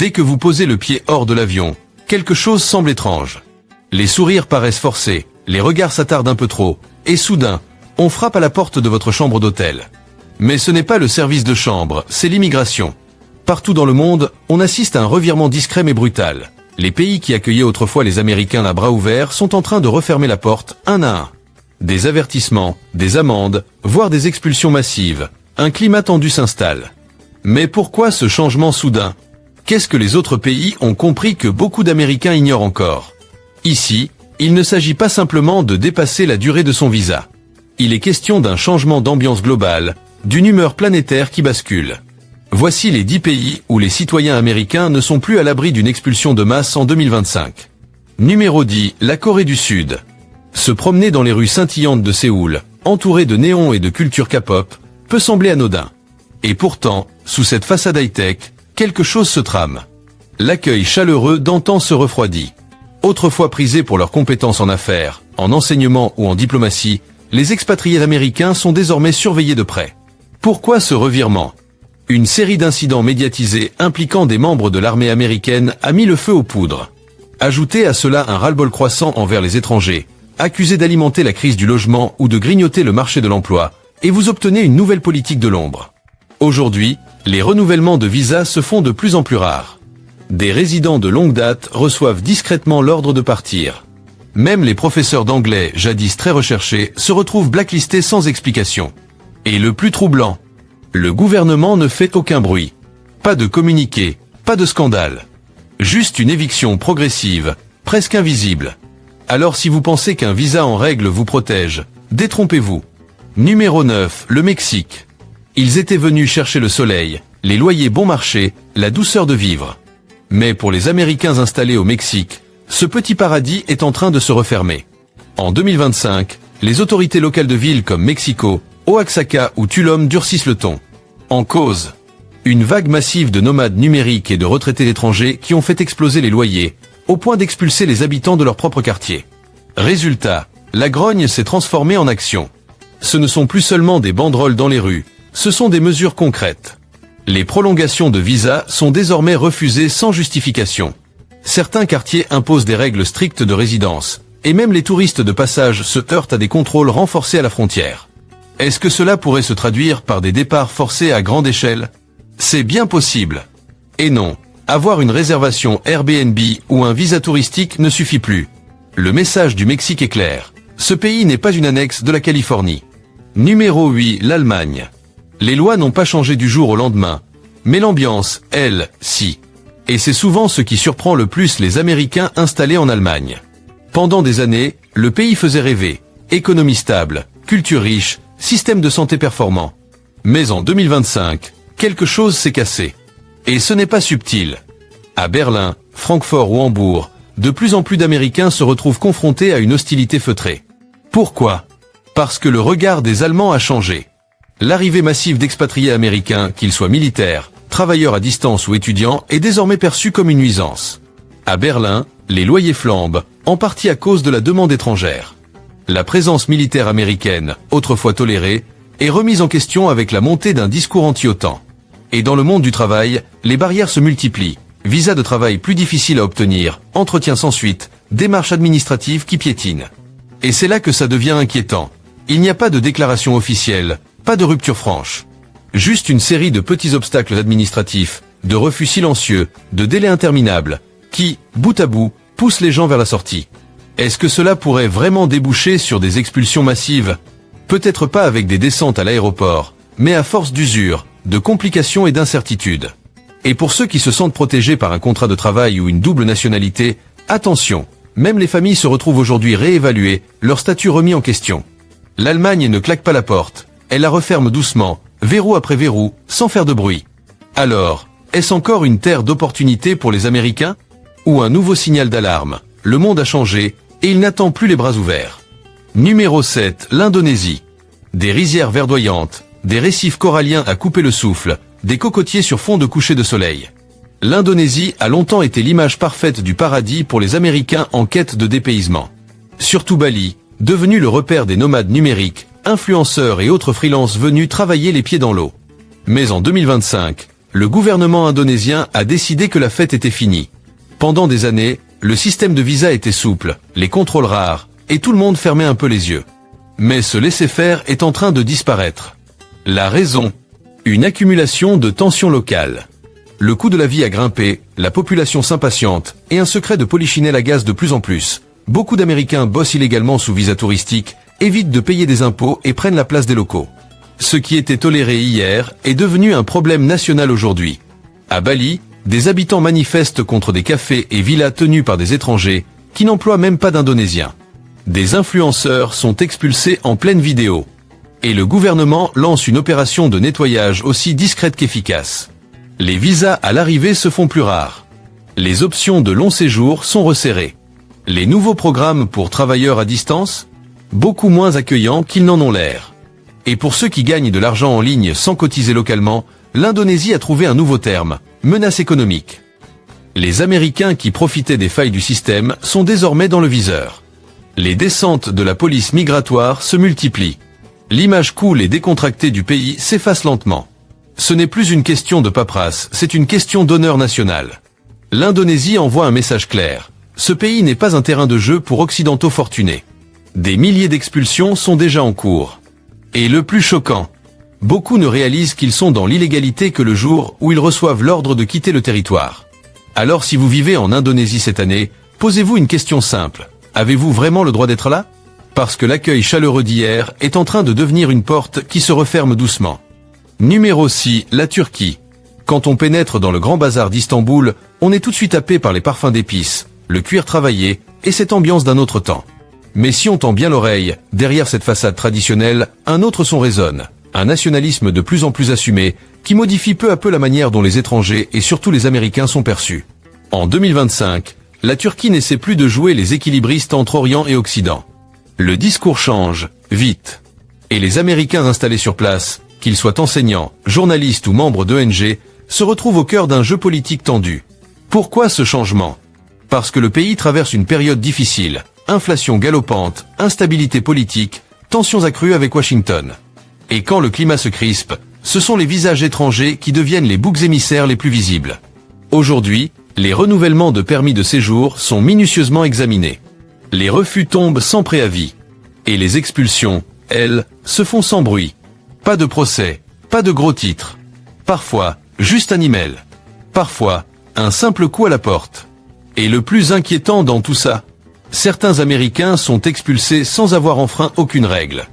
Dès que vous posez le pied hors de l'avion, quelque chose semble étrange. Les sourires paraissent forcés, les regards s'attardent un peu trop, et soudain, on frappe à la porte de votre chambre d'hôtel. Mais ce n'est pas le service de chambre, c'est l'immigration. Partout dans le monde, on assiste à un revirement discret mais brutal. Les pays qui accueillaient autrefois les Américains à bras ouverts sont en train de refermer la porte, un à un. Des avertissements, des amendes, voire des expulsions massives. Un climat tendu s'installe. Mais pourquoi ce changement soudain? Qu'est-ce que les autres pays ont compris que beaucoup d'Américains ignorent encore? Ici, il ne s'agit pas simplement de dépasser la durée de son visa. Il est question d'un changement d'ambiance globale, d'une humeur planétaire qui bascule. Voici les 10 pays où les citoyens américains ne sont plus à l'abri d'une expulsion de masse en 2025. Numéro 10, la Corée du Sud. Se promener dans les rues scintillantes de Séoul, entouré de néons et de culture K-pop, peut sembler anodin. Et pourtant, sous cette façade high-tech, quelque chose se trame. L'accueil chaleureux d'antan se refroidit. Autrefois prisés pour leurs compétences en affaires, en enseignement ou en diplomatie, les expatriés américains sont désormais surveillés de près. Pourquoi ce revirement? Une série d'incidents médiatisés impliquant des membres de l'armée américaine a mis le feu aux poudres. Ajoutez à cela un ras-le-bol croissant envers les étrangers, accusés d'alimenter la crise du logement ou de grignoter le marché de l'emploi, et vous obtenez une nouvelle politique de l'ombre. Aujourd'hui, les renouvellements de visas se font de plus en plus rares. Des résidents de longue date reçoivent discrètement l'ordre de partir. Même les professeurs d'anglais, jadis très recherchés, se retrouvent blacklistés sans explication. Et le plus troublant, le gouvernement ne fait aucun bruit. Pas de communiqué, pas de scandale. Juste une éviction progressive, presque invisible. Alors si vous pensez qu'un visa en règle vous protège, détrompez-vous. Numéro 9, le Mexique. Ils étaient venus chercher le soleil, les loyers bon marché, la douceur de vivre. Mais pour les Américains installés au Mexique, ce petit paradis est en train de se refermer. En 2025, les autorités locales de villes comme Mexico, Oaxaca ou Tulum durcissent le ton. En cause, une vague massive de nomades numériques et de retraités étrangers qui ont fait exploser les loyers, au point d'expulser les habitants de leur propre quartier. Résultat, la grogne s'est transformée en action. Ce ne sont plus seulement des banderoles dans les rues, ce sont des mesures concrètes. Les prolongations de visas sont désormais refusées sans justification. Certains quartiers imposent des règles strictes de résidence, et même les touristes de passage se heurtent à des contrôles renforcés à la frontière. Est-ce que cela pourrait se traduire par des départs forcés à grande échelle? C'est bien possible. Et non, avoir une réservation Airbnb ou un visa touristique ne suffit plus. Le message du Mexique est clair. Ce pays n'est pas une annexe de la Californie. Numéro 8, l'Allemagne. Les lois n'ont pas changé du jour au lendemain, mais l'ambiance, elle, si. Et c'est souvent ce qui surprend le plus les Américains installés en Allemagne. Pendant des années, le pays faisait rêver. Économie stable, culture riche, système de santé performant. Mais en 2025, quelque chose s'est cassé. Et ce n'est pas subtil. À Berlin, Francfort ou Hambourg, de plus en plus d'Américains se retrouvent confrontés à une hostilité feutrée. Pourquoi? Parce que le regard des Allemands a changé. L'arrivée massive d'expatriés américains, qu'ils soient militaires, travailleurs à distance ou étudiants, est désormais perçue comme une nuisance. À Berlin, les loyers flambent, en partie à cause de la demande étrangère. La présence militaire américaine, autrefois tolérée, est remise en question avec la montée d'un discours anti-OTAN. Et dans le monde du travail, les barrières se multiplient. Visas de travail plus difficiles à obtenir, entretiens sans suite, démarches administratives qui piétinent. Et c'est là que ça devient inquiétant. Il n'y a pas de déclaration officielle, pas de rupture franche. Juste une série de petits obstacles administratifs, de refus silencieux, de délais interminables, qui, bout à bout, poussent les gens vers la sortie. Est-ce que cela pourrait vraiment déboucher sur des expulsions massives? Peut-être pas avec des descentes à l'aéroport, mais à force d'usure, de complications et d'incertitudes. Et pour ceux qui se sentent protégés par un contrat de travail ou une double nationalité, attention, même les familles se retrouvent aujourd'hui réévaluées, leur statut remis en question. L'Allemagne ne claque pas la porte, elle la referme doucement, verrou après verrou, sans faire de bruit. Alors, est-ce encore une terre d'opportunités pour les Américains? Ou un nouveau signal d'alarme? Le monde a changé, et il n'attend plus les bras ouverts. Numéro 7, l'Indonésie. Des rizières verdoyantes, des récifs coralliens à couper le souffle, des cocotiers sur fond de coucher de soleil. L'Indonésie a longtemps été l'image parfaite du paradis pour les Américains en quête de dépaysement. Surtout Bali, devenu le repère des nomades numériques, influenceurs et autres freelances venus travailler les pieds dans l'eau. Mais en 2025, le gouvernement indonésien a décidé que la fête était finie. Pendant des années, le système de visa était souple, les contrôles rares, et tout le monde fermait un peu les yeux. Mais ce laisser-faire est en train de disparaître. La raison ? Une accumulation de tensions locales. Le coût de la vie a grimpé, la population s'impatiente, et un secret de polichinelle agace de plus en plus. Beaucoup d'Américains bossent illégalement sous visa touristique, évitent de payer des impôts et prennent la place des locaux. Ce qui était toléré hier est devenu un problème national aujourd'hui. À Bali, des habitants manifestent contre des cafés et villas tenus par des étrangers, qui n'emploient même pas d'Indonésiens. Des influenceurs sont expulsés en pleine vidéo. Et le gouvernement lance une opération de nettoyage aussi discrète qu'efficace. Les visas à l'arrivée se font plus rares. Les options de long séjour sont resserrées. Les nouveaux programmes pour travailleurs à distance, beaucoup moins accueillants qu'ils n'en ont l'air. Et pour ceux qui gagnent de l'argent en ligne sans cotiser localement, l'Indonésie a trouvé un nouveau terme, menace économique. Les Américains qui profitaient des failles du système sont désormais dans le viseur. Les descentes de la police migratoire se multiplient. L'image cool et décontractée du pays s'efface lentement. Ce n'est plus une question de paperasse, c'est une question d'honneur national. L'Indonésie envoie un message clair. Ce pays n'est pas un terrain de jeu pour occidentaux fortunés. Des milliers d'expulsions sont déjà en cours. Et le plus choquant, beaucoup ne réalisent qu'ils sont dans l'illégalité que le jour où ils reçoivent l'ordre de quitter le territoire. Alors si vous vivez en Indonésie cette année, posez-vous une question simple. Avez-vous vraiment le droit d'être là ? Parce que l'accueil chaleureux d'hier est en train de devenir une porte qui se referme doucement. Numéro 6, la Turquie. Quand on pénètre dans le grand bazar d'Istanbul, on est tout de suite happé par les parfums d'épices, le cuir travaillé et cette ambiance d'un autre temps. Mais si on tend bien l'oreille, derrière cette façade traditionnelle, un autre son résonne. Un nationalisme de plus en plus assumé, qui modifie peu à peu la manière dont les étrangers et surtout les Américains sont perçus. En 2025, la Turquie n'essaie plus de jouer les équilibristes entre Orient et Occident. Le discours change, vite. Et les Américains installés sur place, qu'ils soient enseignants, journalistes ou membres d'ONG, se retrouvent au cœur d'un jeu politique tendu. Pourquoi ce changement ? Parce que le pays traverse une période difficile, inflation galopante, instabilité politique, tensions accrues avec Washington. Et quand le climat se crispe, ce sont les visages étrangers qui deviennent les boucs émissaires les plus visibles. Aujourd'hui, les renouvellements de permis de séjour sont minutieusement examinés. Les refus tombent sans préavis. Et les expulsions, elles, se font sans bruit. Pas de procès, pas de gros titres. Parfois, juste un email. Parfois, un simple coup à la porte. Et le plus inquiétant dans tout ça, certains Américains sont expulsés sans avoir enfreint aucune règle.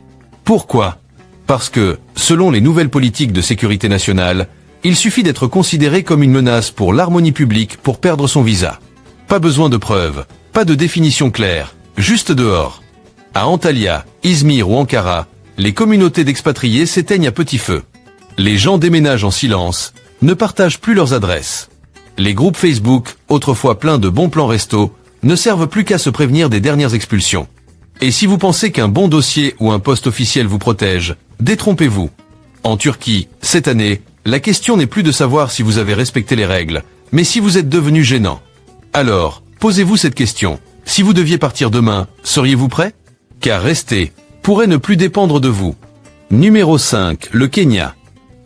Pourquoi ? Parce que, selon les nouvelles politiques de sécurité nationale, il suffit d'être considéré comme une menace pour l'harmonie publique pour perdre son visa. Pas besoin de preuves, pas de définition claire, juste dehors. À Antalya, Izmir ou Ankara, les communautés d'expatriés s'éteignent à petit feu. Les gens déménagent en silence, ne partagent plus leurs adresses. Les groupes Facebook, autrefois pleins de bons plans resto, ne servent plus qu'à se prévenir des dernières expulsions. Et si vous pensez qu'un bon dossier ou un poste officiel vous protège, détrompez-vous. En Turquie, cette année, la question n'est plus de savoir si vous avez respecté les règles, mais si vous êtes devenu gênant. Alors, posez-vous cette question. Si vous deviez partir demain, seriez-vous prêt ? Car rester pourrait ne plus dépendre de vous. Numéro 5, le Kenya.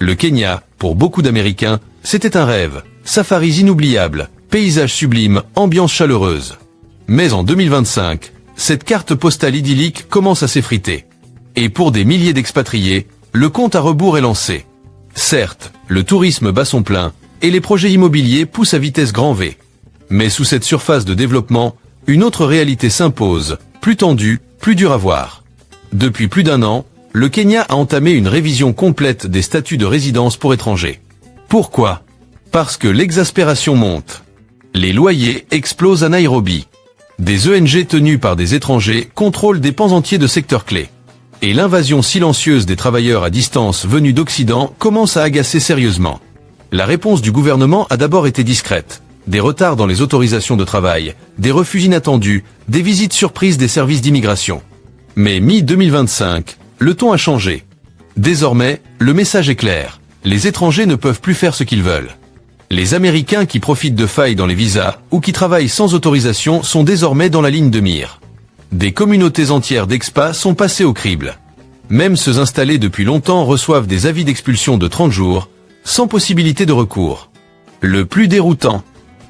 Le Kenya, pour beaucoup d'Américains, c'était un rêve. Safaris inoubliables, paysages sublimes, ambiance chaleureuse. Mais en 2025, cette carte postale idyllique commence à s'effriter. Et pour des milliers d'expatriés, le compte à rebours est lancé. Certes, le tourisme bat son plein, et les projets immobiliers poussent à vitesse grand V. Mais sous cette surface de développement, une autre réalité s'impose, plus tendue, plus dure à voir. Depuis plus d'un an, le Kenya a entamé une révision complète des statuts de résidence pour étrangers. Pourquoi ? Parce que l'exaspération monte. Les loyers explosent à Nairobi. Des ONG tenues par des étrangers contrôlent des pans entiers de secteurs clés. Et l'invasion silencieuse des travailleurs à distance venus d'Occident commence à agacer sérieusement. La réponse du gouvernement a d'abord été discrète. Des retards dans les autorisations de travail, des refus inattendus, des visites surprises des services d'immigration. Mais mi-2025, le ton a changé. Désormais, le message est clair. Les étrangers ne peuvent plus faire ce qu'ils veulent. Les Américains qui profitent de failles dans les visas ou qui travaillent sans autorisation sont désormais dans la ligne de mire. Des communautés entières d'expats sont passées au crible. Même ceux installés depuis longtemps reçoivent des avis d'expulsion de 30 jours, sans possibilité de recours. Le plus déroutant,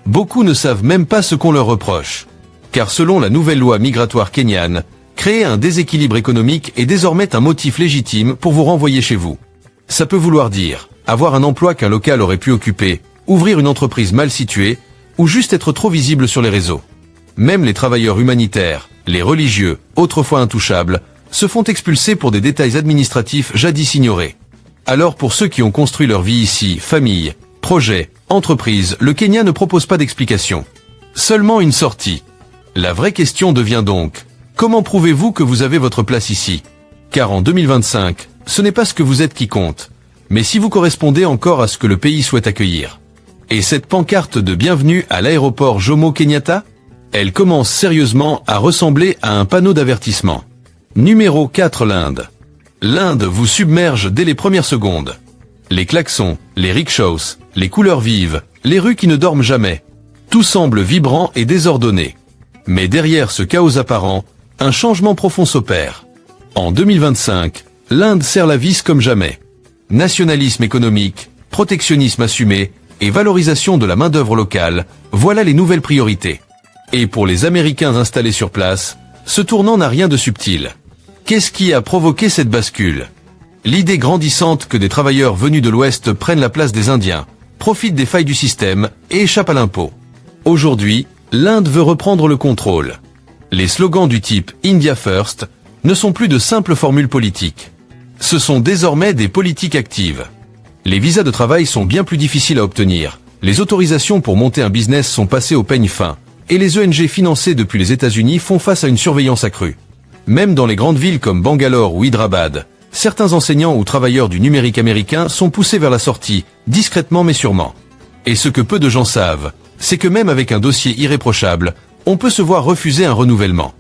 beaucoup ne savent même pas ce qu'on leur reproche. Car selon la nouvelle loi migratoire kenyane, créer un déséquilibre économique est désormais un motif légitime pour vous renvoyer chez vous. Ça peut vouloir dire avoir un emploi qu'un local aurait pu occuper, ouvrir une entreprise mal située, ou juste être trop visible sur les réseaux. Même les travailleurs humanitaires, les religieux, autrefois intouchables, se font expulser pour des détails administratifs jadis ignorés. Alors pour ceux qui ont construit leur vie ici, famille, projet, entreprise, le Kenya ne propose pas d'explication. Seulement une sortie. La vraie question devient donc, comment prouvez-vous que vous avez votre place ici? Car en 2025, ce n'est pas ce que vous êtes qui compte, mais si vous correspondez encore à ce que le pays souhaite accueillir. Et cette pancarte de bienvenue à l'aéroport Jomo Kenyatta? Elle commence sérieusement à ressembler à un panneau d'avertissement. Numéro 4, l'Inde. L'Inde vous submerge dès les premières secondes. Les klaxons, les rickshaws, les couleurs vives, les rues qui ne dorment jamais. Tout semble vibrant et désordonné. Mais derrière ce chaos apparent, un changement profond s'opère. En 2025, l'Inde serre la vis comme jamais. Nationalisme économique, protectionnisme assumé et valorisation de la main-d'œuvre locale, voilà les nouvelles priorités. Et pour les Américains installés sur place, ce tournant n'a rien de subtil. Qu'est-ce qui a provoqué cette bascule? L'idée grandissante que des travailleurs venus de l'Ouest prennent la place des Indiens, profitent des failles du système et échappent à l'impôt. Aujourd'hui, l'Inde veut reprendre le contrôle. Les slogans du type « India First » ne sont plus de simples formules politiques. Ce sont désormais des politiques actives. Les visas de travail sont bien plus difficiles à obtenir, les autorisations pour monter un business sont passées au peigne fin, et les ONG financées depuis les États-Unis font face à une surveillance accrue. Même dans les grandes villes comme Bangalore ou Hyderabad, certains enseignants ou travailleurs du numérique américain sont poussés vers la sortie, discrètement mais sûrement. Et ce que peu de gens savent, c'est que même avec un dossier irréprochable, on peut se voir refuser un renouvellement.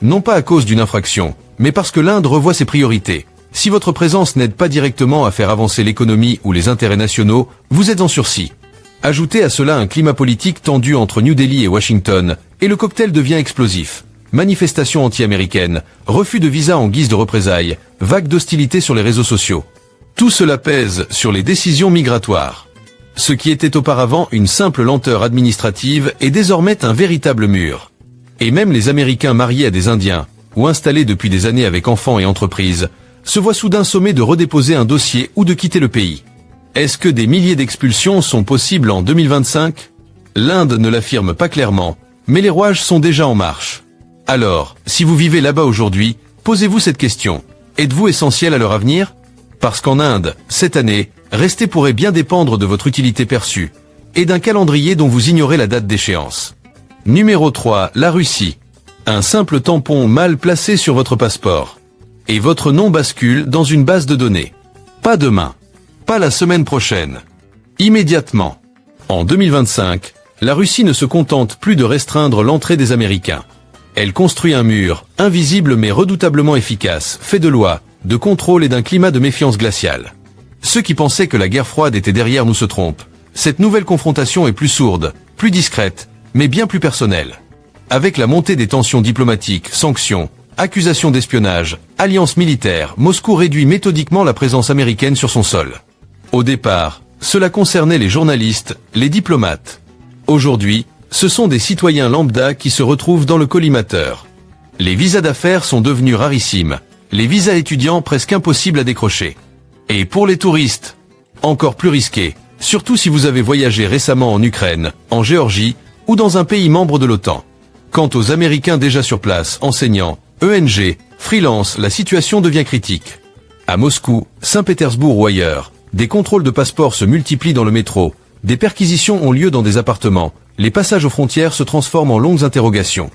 Non pas à cause d'une infraction, mais parce que l'Inde revoit ses priorités. Si votre présence n'aide pas directement à faire avancer l'économie ou les intérêts nationaux, vous êtes en sursis. Ajoutez à cela un climat politique tendu entre New Delhi et Washington, et le cocktail devient explosif. Manifestations anti-américaines, refus de visa en guise de représailles, vagues d'hostilité sur les réseaux sociaux. Tout cela pèse sur les décisions migratoires. Ce qui était auparavant une simple lenteur administrative est désormais un véritable mur. Et même les Américains mariés à des Indiens, ou installés depuis des années avec enfants et entreprises, se voient soudain sommés de redéposer un dossier ou de quitter le pays. Est-ce que des milliers d'expulsions sont possibles en 2025? L'Inde ne l'affirme pas clairement, mais les rouages sont déjà en marche. Alors, si vous vivez là-bas aujourd'hui, posez-vous cette question. Êtes-vous essentiel à leur avenir? Parce qu'en Inde, cette année, rester pourrait bien dépendre de votre utilité perçue, et d'un calendrier dont vous ignorez la date d'échéance. Numéro 3, la Russie. Un simple tampon mal placé sur votre passeport. Et votre nom bascule dans une base de données. Pas demain. Pas la semaine prochaine. Immédiatement. En 2025, la Russie ne se contente plus de restreindre l'entrée des Américains. Elle construit un mur, invisible mais redoutablement efficace, fait de lois, de contrôle et d'un climat de méfiance glaciale. Ceux qui pensaient que la guerre froide était derrière nous se trompent. Cette nouvelle confrontation est plus sourde, plus discrète, mais bien plus personnelle. Avec la montée des tensions diplomatiques, sanctions, accusations d'espionnage, alliances militaires, Moscou réduit méthodiquement la présence américaine sur son sol. Au départ, cela concernait les journalistes, les diplomates. Aujourd'hui, ce sont des citoyens lambda qui se retrouvent dans le collimateur. Les visas d'affaires sont devenus rarissimes, les visas étudiants presque impossibles à décrocher. Et pour les touristes, encore plus risqué, surtout si vous avez voyagé récemment en Ukraine, en Géorgie ou dans un pays membre de l'OTAN. Quant aux Américains déjà sur place, enseignants, ENG, freelance, la situation devient critique. À Moscou, Saint-Pétersbourg ou ailleurs, des contrôles de passeports se multiplient dans le métro, des perquisitions ont lieu dans des appartements, les passages aux frontières se transforment en longues interrogations.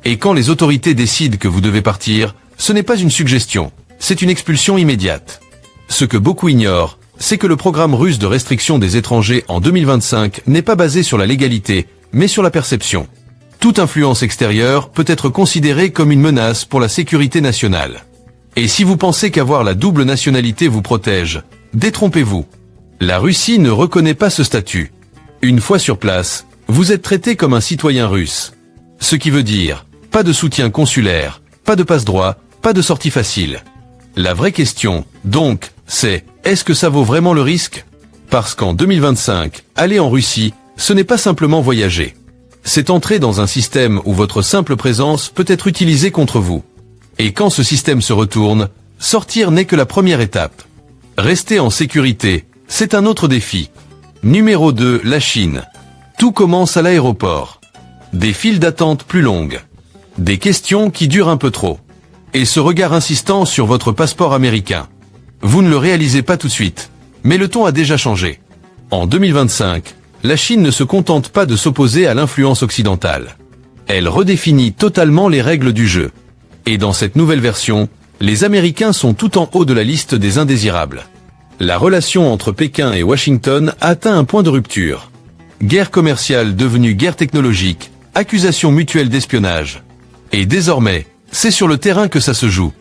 Et quand les autorités décident que vous devez partir, ce n'est pas une suggestion, c'est une expulsion immédiate. Ce que beaucoup ignorent, c'est que le programme russe de restriction des étrangers en 2025 n'est pas basé sur la légalité, mais sur la perception. Toute influence extérieure peut être considérée comme une menace pour la sécurité nationale. Et si vous pensez qu'avoir la double nationalité vous protège, détrompez-vous. La Russie ne reconnaît pas ce statut. Une fois sur place, vous êtes traité comme un citoyen russe. Ce qui veut dire, pas de soutien consulaire, pas de passe-droit, pas de sortie facile. La vraie question, donc, c'est, est-ce que ça vaut vraiment le risque? Parce qu'en 2025, aller en Russie, ce n'est pas simplement voyager. C'est entrer dans un système où votre simple présence peut être utilisée contre vous. Et quand ce système se retourne, sortir n'est que la première étape. Rester en sécurité, c'est un autre défi. Numéro 2, la Chine. Tout commence à l'aéroport. Des files d'attente plus longues. Des questions qui durent un peu trop. Et ce regard insistant sur votre passeport américain. Vous ne le réalisez pas tout de suite. Mais le ton a déjà changé. En 2025, la Chine ne se contente pas de s'opposer à l'influence occidentale. Elle redéfinit totalement les règles du jeu. Et dans cette nouvelle version, les Américains sont tout en haut de la liste des indésirables. La relation entre Pékin et Washington a atteint un point de rupture. Guerre commerciale devenue guerre technologique, accusations mutuelles d'espionnage. Et désormais, c'est sur le terrain que ça se joue.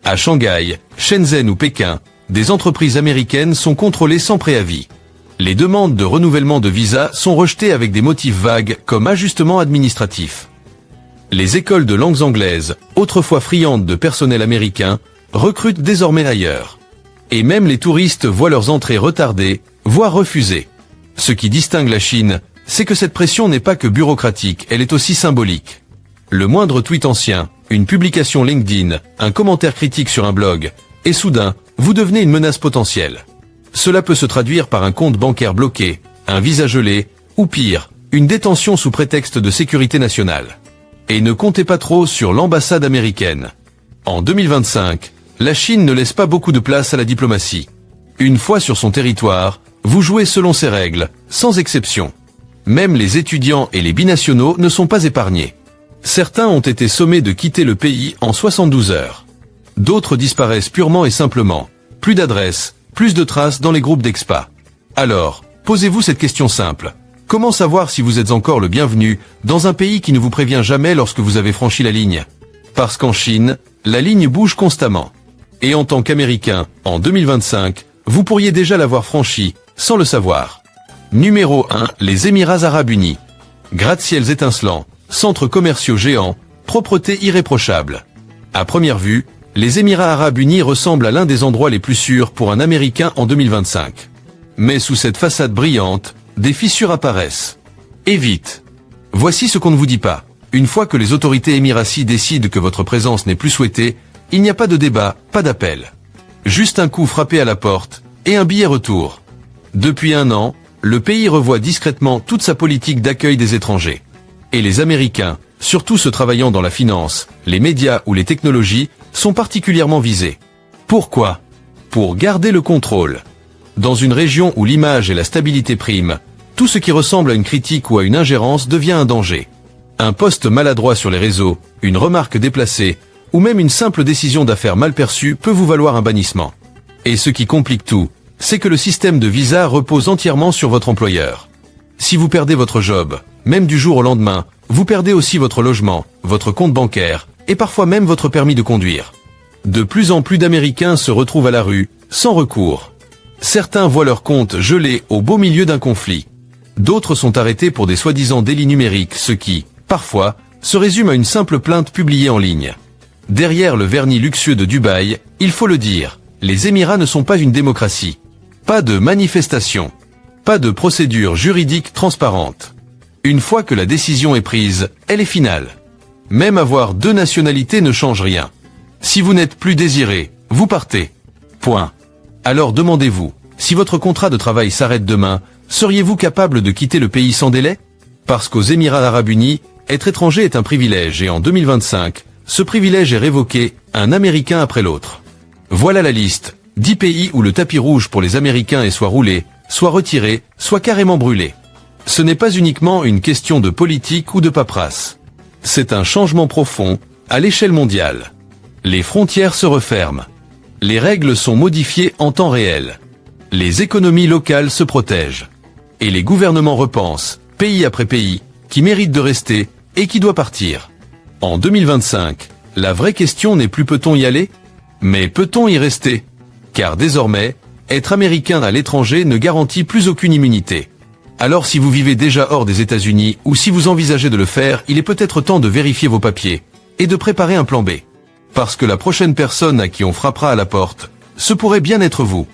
À Shanghai, Shenzhen ou Pékin, des entreprises américaines sont contrôlées sans préavis. Les demandes de renouvellement de visa sont rejetées avec des motifs vagues comme ajustement administratif. Les écoles de langues anglaises, autrefois friandes de personnel américain, recrutent désormais ailleurs. Et même les touristes voient leurs entrées retardées, voire refusées. Ce qui distingue la Chine, c'est que cette pression n'est pas que bureaucratique, elle est aussi symbolique. Le moindre tweet ancien, une publication LinkedIn, un commentaire critique sur un blog, et soudain, vous devenez une menace potentielle. Cela peut se traduire par un compte bancaire bloqué, un visa gelé, ou pire, une détention sous prétexte de sécurité nationale. Et ne comptez pas trop sur l'ambassade américaine. En 2025, la Chine ne laisse pas beaucoup de place à la diplomatie. Une fois sur son territoire, vous jouez selon ses règles, sans exception. Même les étudiants et les binationaux ne sont pas épargnés. Certains ont été sommés de quitter le pays en 72 heures. D'autres disparaissent purement et simplement. Plus d'adresses, plus de traces dans les groupes d'expats. Alors, posez-vous cette question simple. Comment savoir si vous êtes encore le bienvenu dans un pays qui ne vous prévient jamais lorsque vous avez franchi la ligne? Parce qu'en Chine, la ligne bouge constamment. Et en tant qu'Américain, en 2025, vous pourriez déjà l'avoir franchi, sans le savoir. Numéro 1, les Émirats Arabes Unis. Gratte-ciels étincelants, centres commerciaux géants, propreté irréprochable. À première vue, les Émirats Arabes Unis ressemblent à l'un des endroits les plus sûrs pour un Américain en 2025. Mais sous cette façade brillante, des fissures apparaissent. Et vite. Voici ce qu'on ne vous dit pas. Une fois que les autorités émiraties décident que votre présence n'est plus souhaitée, il n'y a pas de débat, pas d'appel. Juste un coup frappé à la porte, et un billet retour. Depuis un an, le pays revoit discrètement toute sa politique d'accueil des étrangers. Et les Américains, surtout ceux travaillant dans la finance, les médias ou les technologies, sont particulièrement visés. Pourquoi? Pour garder le contrôle. Dans une région où l'image et la stabilité priment, tout ce qui ressemble à une critique ou à une ingérence devient un danger. Un post maladroit sur les réseaux, une remarque déplacée, ou même une simple décision d'affaires mal perçue peut vous valoir un bannissement. Et ce qui complique tout, c'est que le système de visa repose entièrement sur votre employeur. Si vous perdez votre job, même du jour au lendemain, vous perdez aussi votre logement, votre compte bancaire, et parfois même votre permis de conduire. De plus en plus d'Américains se retrouvent à la rue, sans recours. Certains voient leur compte gelé au beau milieu d'un conflit. D'autres sont arrêtés pour des soi-disant délits numériques, ce qui, parfois, se résume à une simple plainte publiée en ligne. Derrière le vernis luxueux de Dubaï, il faut le dire, les Émirats ne sont pas une démocratie. Pas de manifestation. Pas de procédure juridique transparente. Une fois que la décision est prise, elle est finale. Même avoir deux nationalités ne change rien. Si vous n'êtes plus désiré, vous partez. Point. Alors demandez-vous, si votre contrat de travail s'arrête demain, seriez-vous capable de quitter le pays sans délai? Parce qu'aux Émirats Arabes Unis, être étranger est un privilège et en 2025, ce privilège est révoqué, un Américain après l'autre. Voilà la liste, 10 pays où le tapis rouge pour les Américains est soit roulé, soit retiré, soit carrément brûlé. Ce n'est pas uniquement une question de politique ou de paperasse. C'est un changement profond, à l'échelle mondiale. Les frontières se referment. Les règles sont modifiées en temps réel. Les économies locales se protègent. Et les gouvernements repensent, pays après pays, qui mérite de rester et qui doit partir. En 2025, la vraie question n'est plus peut-on y aller, mais peut-on y rester? Car désormais, être américain à l'étranger ne garantit plus aucune immunité. Alors si vous vivez déjà hors des États-Unis ou si vous envisagez de le faire, il est peut-être temps de vérifier vos papiers et de préparer un plan B. Parce que la prochaine personne à qui on frappera à la porte, ce pourrait bien être vous.